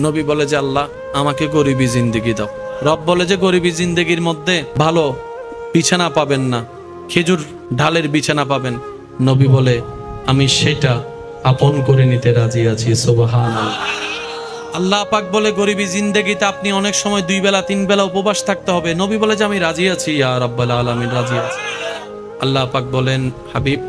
নবী বলে যে আল্লাহ আমাকে গরিবী জিন্দেগি দাও। রব বলে যে গরিবী জিন্দেগির মধ্যে ভালো বিছানা পাবেন না, খেজুর ঢালের বিছানা পাবেন। নবী বলে আমি সেটা আপন করে নিতে রাজি আছি। সুবহানাল্লাহ। আল্লাহ পাক বলে গরিবী জিন্দেগিতে আপনি অনেক সময় 2 বেলা 3 বেলা উপবাস থাকতে হবে। নবী বলে যে আমি রাজি আছি, ইয়া রাব্বাল আলামিন, রাজি আছি। আল্লাহ পাক বলেন হাবিব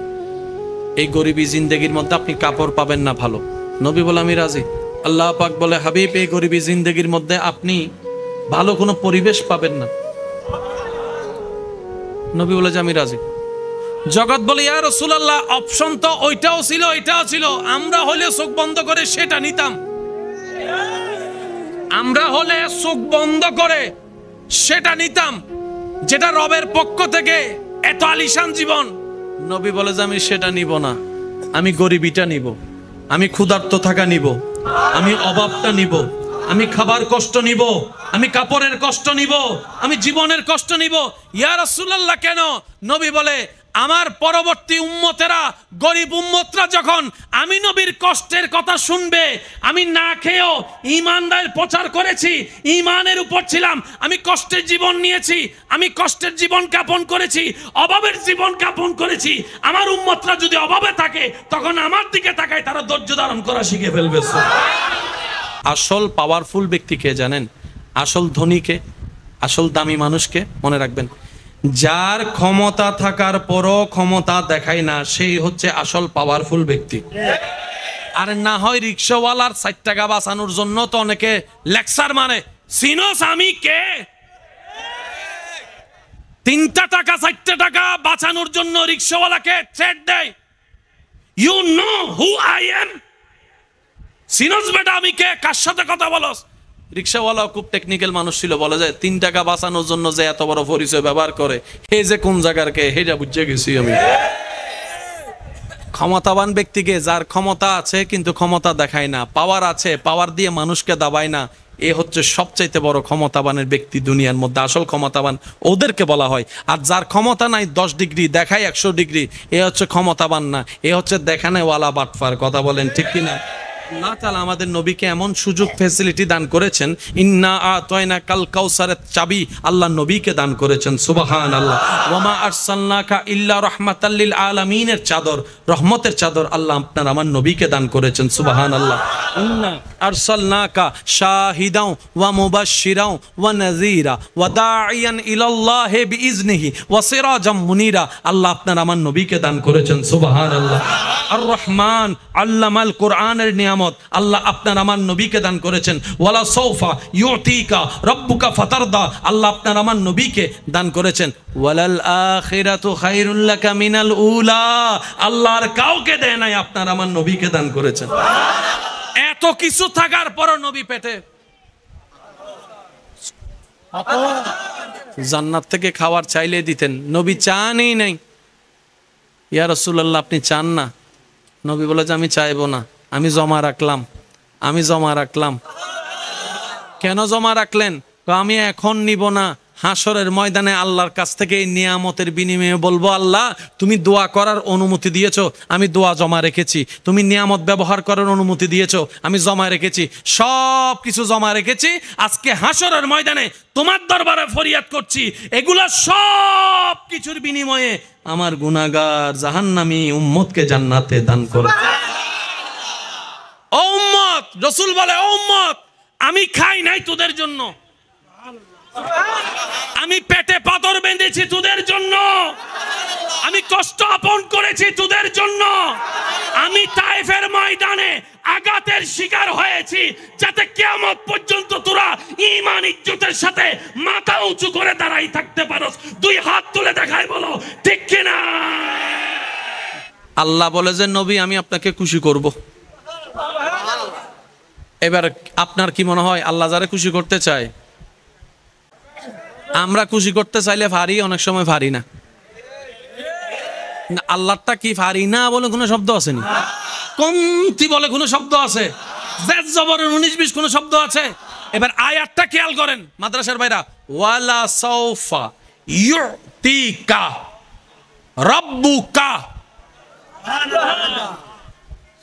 এই গরিবী জিন্দেগির মধ্যে আপনি কাপড় পাবেন না ভালো। নবী বলে আমি রাজি। আল্লাহ পাক বলে হাবিব এই গরিবী জিন্দেগির মধ্যে আপনি ভালো কোনো পরিবেশ পাবেন না। নবী বলে যে আমি রাজি। জগৎ বলে ইয়া রাসূলুল্লাহ অপশন তো ওইটাও ছিল এটাও ছিল, আমরা হলে চোখ বন্ধ করে সেটা নিতাম। আমরা হলে চোখ বন্ধ করে সেটা নিতাম যেটা রবের পক্ষ থেকে এত আলিশান জীবন। নবী বলে যে আমি সেটা নিব না, আমি গরিবীটা নিব, আমি ক্ষুধার্ত থাকা নিব, আমি অভাবটা নিব, আমি খাবার কষ্ট নিব, আমি কাপড়ের কষ্ট নিব, আমি জীবনের কষ্ট নিব। ইয়া রাসূলুল্লাহ কেন? নবী বলে আমার পরবর্তী উম্মতেরা, গরিব উম্মতরা যখন আমি নবীর কষ্টের কথা শুনবে, আমি না খেয়েও ঈমানের প্রচার করেছি, ঈমানের উপর ছিলাম, আমি কষ্টের জীবন নিয়েছি, আমি কষ্টের জীবন যাপন করেছি, অভাবের জীবন যাপন করেছি। আমার উম্মতরা যদি অভাবে থাকে তখন আমার দিকে তাকায় তারা ধৈর্য ধারণ করা শিখে ফেলবে। আসল পাওয়ারফুল ব্যক্তিকে জানেন? আসল ধনীকে, আসল দামি মানুষকে মনে রাখবেন, যার ক্ষমতা থাকার পরও ক্ষমতা দেখায় না, সেই হচ্ছে আসল পাওয়ারফুল ব্যক্তি। আর না হয় রিক্সাওয়ালার 60 টাকা বাঁচানোর জন্য তো অনেকে লেকচার মানে, সিনোস আমি কে? 3টা টাকা 4টা টাকা বাঁচানোর জন্য রিক্সাওয়ালাকে থ্রেট দেয়। You know who I am? সিনোস বেটা আমি কে? কার সাথে কথা বলস? রিক্সাওয়ালা খুব টেকনিক্যাল মানুষ ছিল, বলে যায় 3 টাকা বাঁচানোর জন্য যে এত বড় পরিচয় ব্যবহার করে, হে যে কোন জায়গার কে হেটা বুঝে গেছি আমি। ক্ষমতাবান ব্যক্তিকে, যার ক্ষমতা আছে কিন্তু ক্ষমতা দেখায় না, পাওয়ার আছে পাওয়ার দিয়ে মানুষকে দাবায় না, এ হচ্ছে সবচাইতে বড় ক্ষমতাবানের ব্যক্তি দুনিয়ার মধ্যে। আসল ক্ষমতাবান ওদেরকে বলা হয়। আর যার ক্ষমতা নাই 10 ডিগ্রি দেখায় 100 ডিগ্রি, এ হচ্ছে ক্ষমতাবান না, এ হচ্ছে দেখানেওয়ালা বাটফার। কথা বলেন ঠিক কিনা? আল্লাহ তাআলা আমাদের নবীকে এমন সুযোগ ফ্যাসিলিটি দান করেছেন, ইন্না আতাইনা কাল কাউসারের চাবি আল্লাহ নবীকে দান করেছেন। সুবহানাল্লাহ। ওয়ামা আরসালনাকা ইল্লা রাহমাতাল লিল আলামিনের চাদর, রহমতের চাদর আল্লাহ আপনার আমার নবীকে দান করেছেন। সুবহানাল্লাহ। ইন্না আরসালনাকা শাহিদাও ওয়া মুবাশশিরাও ওয়া নাযীরা ওয়া দাঈয়ান ইলাল্লাহি বিইজনিহি ওয়া সিরাজাম মুনীরা, আল্লাহ আপনার আমার নবীকে দান করেছেন। সুবহানাল্লাহ। আর রহমান আল্লামাল কোরআনের নিয়ামত আল্লাহ আপনার আমার নবীকে দান করেছেন। ওয়ালা সাউফা ইউতিকা রাব্বুকা ফাতারদা, আল্লাহ আপনার আমার নবীকে দান করেছেন। ওয়ালাল আখিরাতু খায়রুল লাকা মিনাল উলা, আল্লাহর কাউকে দেয় নাই, আপনার আমার নবীকে দান করেছেন। এত কিছু থাকার পরও নবী পেটে জান্নাত থেকে খাবার চাইলে দিতেন, নবী চানই নাই। ইয়া রাসূলুল্লাহ আপনি চান না? নবী বলে যে আমি চাইবো না, আমি জমা রাখলাম, আমি জমা রাখলাম। কেন জমা রাখলেন? আমি এখন নিব না, হাসরের ময়দানে আল্লাহর কাছ থেকে এই নিয়ামতের বিনিময়ে বলবো আল্লাহ তুমি দোয়া করার অনুমতি দিয়েছো, আমি দোয়া জমা রেখেছি, তুমি নিয়ামত ব্যবহার করার অনুমতি দিয়েছো, আমি জমা রেখেছি, সব কিছু জমা রেখেছি। আজকে হাসরের ময়দানে তোমার দরবারে ফরিয়াদ করছি, এগুলা সব কিছুর বিনিময়ে আমার গুনাহগার জাহান্নামী উম্মতকে জান্নাতে দান করো। ও উম্মত, রাসূল বলে ও উম্মত, আমি খাই নাই তোদের জন্য, আমি পেটে পাথর বেঁধেছি তোদের জন্য, আমি কষ্ট আপন করেছি তোদের জন্য, আমি তায়েফের ময়দানে আঘাতের শিকার হয়েছি যাতে কিয়ামত পর্যন্ত তোরা ঈমান ইজ্জতের সাথে মাথা উঁচু করে দাঁড়াই থাকতে পারোস। 2 হাত তুলে দেখাই বলো ঠিক কিনা? আল্লাহ বলে যে নবী আমি আপনাকে খুশি করব। এবার আপনার কি মনে হয় আল্লাহ যারে খুশি করতে চায়? আমরা খুশি করতে চাইলে পারি, অনেক সময় পারি না। আল্লাহটা কি পারি না বলে কোনো শব্দ আছে নি? কমতি বলে কোনো শব্দ আছে? জেদ জবরের 19-20 কোনো শব্দ আছে? এবার আয়াতটা খেয়াল করেন মাদ্রাসার ভাইরা, ওয়ালা সাউফা ইউতিকা রাব্বুকা।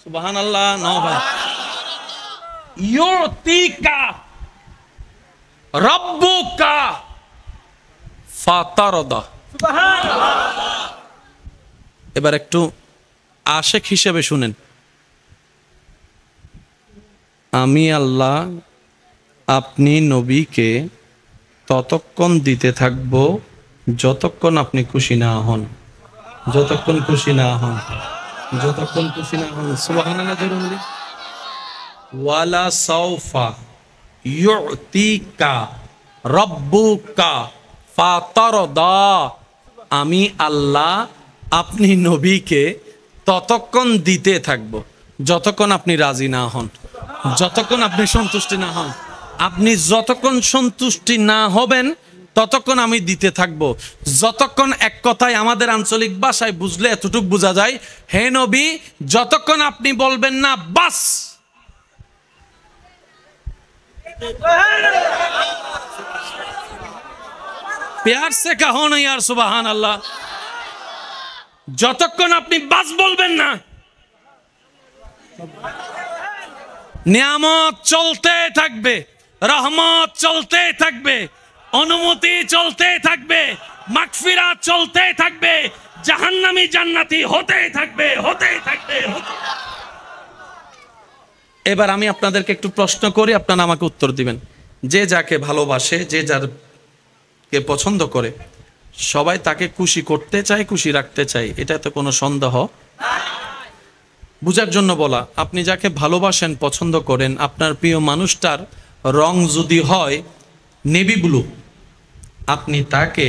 সুবহানাল্লাহ। না ভাই ইউতিকা রাব্বুকা ফাতারদা। এবার একটু আশেক হিসেবে শুনেন, আমি আল্লাহ আপনি নবীকে ততক্ষণ দিতে থাকব যতক্ষণ আপনি খুশি না হন, যতক্ষণ খুশি না হন, যতক্ষণ খুশি না হন। সুবহানাল্লাহ জোরে বলি। ওয়ালা সাউফা ইউতিকা রাব্বুকা ফাতারদা। আমি আল্লাহ আপনি নবীকে ততক্ষণ দিতে থাকব যতক্ষণ আপনি রাজি না হন, যতক্ষণ আপনি সন্তুষ্টি না হন। আপনি যতক্ষণ সন্তুষ্টি না হবেন ততক্ষণ আমি দিতে থাকব, যতক্ষণ, এক কথায় আমাদের আঞ্চলিক ভাষায় বুঝলে এতটুকু বোঝা যায়, হে নবী যতক্ষণ আপনি বলবেন না বাস। প্যার সে কাহো না ইয়ার সুবহান আল্লাহ। যতক্ষণ আপনি বাস বলবেন না, নিয়ামত চলতে থাকবে, রহমত চলতে থাকবে, অনুমতি চলতে থাকবে, মাগফিরাত চলতে থাকবে, জাহান্নামী জান্নাতি হতে থাকবে, হতে থাকবে। এবার আমি আপনাদেরকে একটু প্রশ্ন করি, আপনারা আমাকে উত্তর দিবেন। যে যাকে ভালোবাসে, যে যারকে পছন্দ করে, সবাই তাকে খুশি করতে চায়, খুশি রাখতে চায়, এটাতে কোনো সন্দেহ বুঝার জন্য বলা। আপনি যাকে ভালোবাসেন, পছন্দ করেন, আপনার প্রিয় মানুষটার রং যদি হয় নেভি ব্লু, আপনি তাকে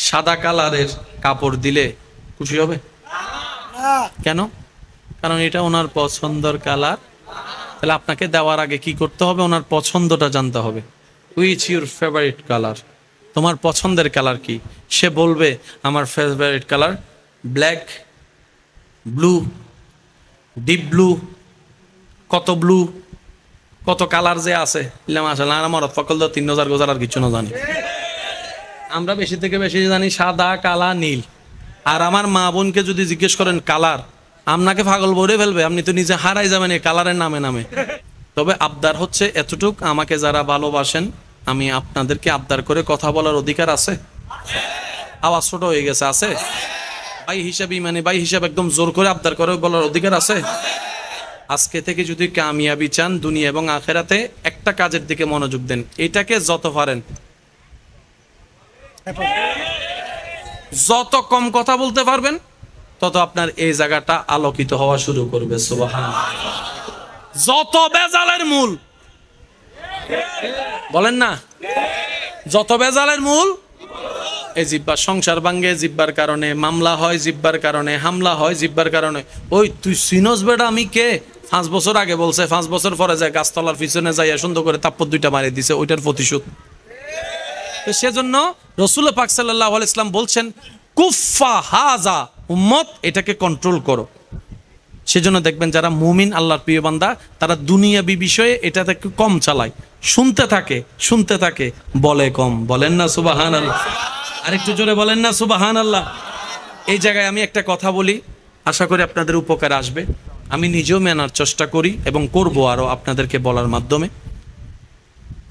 সাদা কালারের কাপড় দিলে খুশি হবে? কেন? কারণ এটা ওনার পছন্দের কালার। তাহলে আপনাকে দেওয়ার আগে কি করতে হবে? ওনার পছন্দটা জানতে হবে। Which your favourite colour? তোমার পছন্দের কালার কি? সে বলবে আমার favourite colour black, blue, deep blue, কত ব্লু, কত কালার যে আছে। আমার ফকল 3000 গোজার আর কিছু না জানি। আমরা বেশি থেকে বেশি জানি সাদা, কালা, নীল। আর আমার মা বোনকে যদি জিজ্ঞেস করেন কালার, আপনাকে পাগল ভরে ফেলবে, আপনি তো নিজে হারাই যাবেন এই কালারের নামে নামে। তবে আবদার হচ্ছে এতটুক, আমাকে যারা ভালোবাসেন আমি আপনাদেরকে আবদার করে কথা বলার অধিকার আছে? আওয়াজ ছোট হয়ে গেছে, আছে? ভাই হিসাবে, মানে ভাই হিসাবে একদম জোর করে আবদার করে বলার অধিকার আছে? আজকে থেকে যদি কামিয়াবি চান দুনিয়া এবং আখেরাতে, একটা কাজের দিকে মনোযোগ দেন। এটাকে যত পারেন, যত কম কথা বলতে পারবেন, তত আপনার এই জায়গাটা আলোকিত হওয়া শুরু করবে। সুবহানাল্লাহ। যত বেজালের মূল, বলেন না, যত বেজালের মূল এই জিব্বা। সংসার ভাঙ্গে জিব্বার কারণে, মামলা হয় জিব্বার কারণে, হামলা হয় জিব্বার কারণে। ওই তুই সিনস বেটা আমি কে? 5 বছর আগে বলছে, 5 বছর পরে যায় গাছতলার পিছনে যাইয়া সুন্দর করে তাপ্পর 2টা মারি দিছে, ওইটার প্রতিশোধ। সেজন্য রাসূল পাক সাল্লাল্লাহু আলাইহি ওয়াসাল্লাম বলছেন কুফা হাজা, উম্মত এটাকে কন্ট্রোল করো। সেজন্য দেখবেন যারা মুমিন, আল্লাহর প্রিয় বান্দা, তারা দুনিয়াবি বিষয়ে এটাতে একটু কম চালায়, শুনতে থাকে, শুনতে থাকে, বলে কম। বলেন না সুবহানাল্লাহ? আরেকটু জোরে বলেন না সুবহানাল্লাহ? এই জায়গায় আমি একটা কথা বলি, আশা করি আপনাদের উপকার আসবে। আমি নিজেও মেনার চেষ্টা করি এবং করব আরো আপনাদেরকে বলার মাধ্যমে।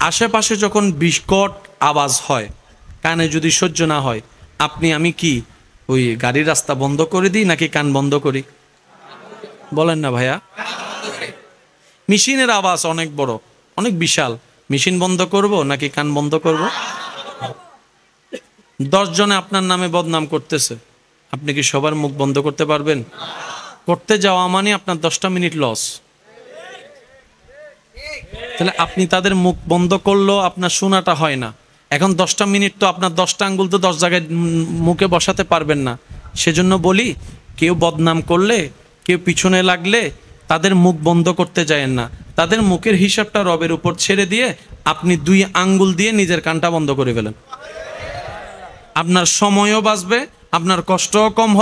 আশেপাশে যখন বিকট আওয়াজ হয়, কানে যদি সহ্য না হয়, আপনি আমি কি ওই গাড়ির রাস্তা বন্ধ করে দিই নাকি কান বন্ধ করি? বলেন না ভাইয়া? মেশিনের আওয়াজ অনেক বড়, অনেক বিশাল, মেশিন বন্ধ করব নাকি কান বন্ধ করব? 10 জনে আপনার নামে বদনাম করতেছে, আপনি কি সবার মুখ বন্ধ করতে পারবেন? করতে যাওয়া মানে আপনার 10টা মিনিট লস। তাহলে আপনি তাদের মুখ বন্ধ করলেও আপনার শোনাটা হয় না। এখন 10টা মিনিট তো আপনার 10টা আঙ্গুল তো 10 জায়গায় মুখে বসাতে পারবেন না। সেজন্য বলি, কেউ বদনাম করলে, কেউ পিছনে লাগলে তাদের মুখ বন্ধ করতে যায়েন না। তাদের মুখের হিসাবটা রবের উপর ছেড়ে দিয়ে আপনি 2 আঙ্গুল দিয়ে নিজের কানটা বন্ধ করে ফেলেন। আপনার সময়ও বাঁচবে, আপনার কষ্টও কম হবে।